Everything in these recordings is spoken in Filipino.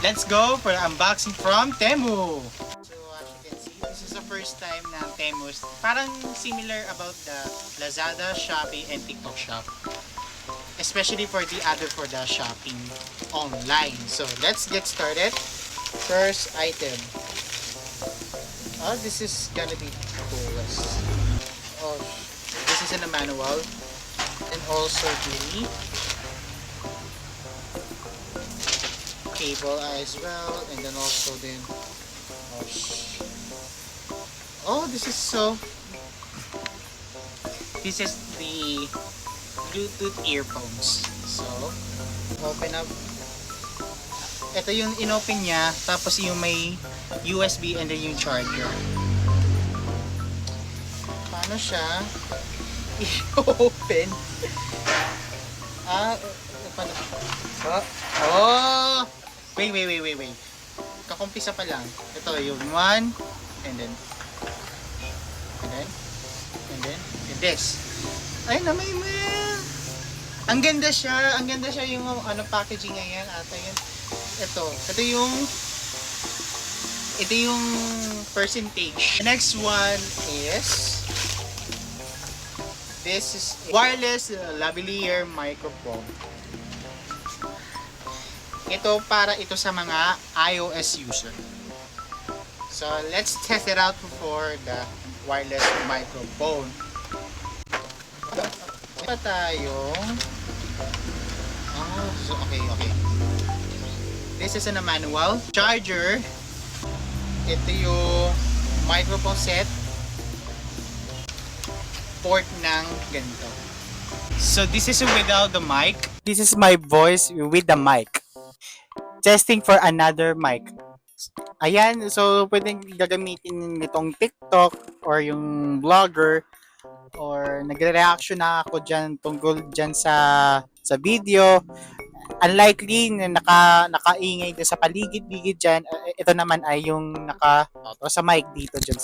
let's go for the unboxing from Temu. So as you can see, this is the first time na Temu. Parang similar about the Lazada, Shopee, and TikTok Shop. Especially for the shopping online. So let's get started. First item. Oh, this is gonna be coolest. Oh, this is in a manual. And also the cable as well. And then also then oh, this is the Bluetooth earphones. So open up. Ito yung inopen niya, tapos yung may USB and then yung charger. Paano siya i-open? Paano? Oh! Wait. Kakumpisa pa lang. Ito yung one, and then this. Ay, na may Ang ganda siya yung packaging ngayon ata yun. Ito yung percentage. The next one is this is wireless lavalier microphone. Ito para sa mga iOS user. So let's test it out for the wireless microphone. Pa tayong okay. This is in a manual. Charger. Ito yung microphone set. Port ng ganito. So this is without the mic. This is my voice with the mic. Testing for another mic. Ayan, so pwedeng gagamitin nitong TikTok or yung vlogger or nagre-reaction na ako dyan tungkol dyan sa video. Unlikely na nakaingay din sa paligid-ligid dyan. Ito naman ay yung sa mic dito dyan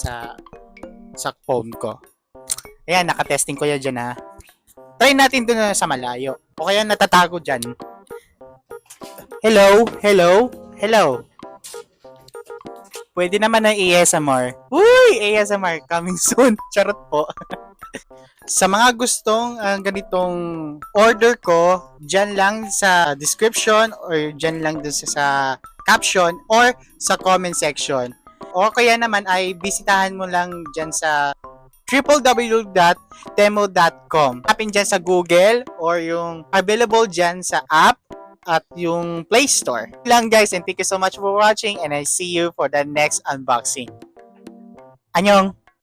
sa phone ko. Ayan, nakatesting ko yan dyan ha. Try natin doon sa malayo. O kaya natatago dyan. Hello. Pwede naman ng ASMR. Uy! ASMR coming soon. Charot po. Sa mga gustong ganitong order ko, dyan lang sa description or dyan lang dun sa caption or sa comment section. O kaya naman ay bisitahan mo lang dyan sa www.temu.com. Hanapin dyan sa Google or yung available dyan sa app at yung Play Store. Lang guys, and thank you so much for watching and I see you for the next unboxing. Annyeong!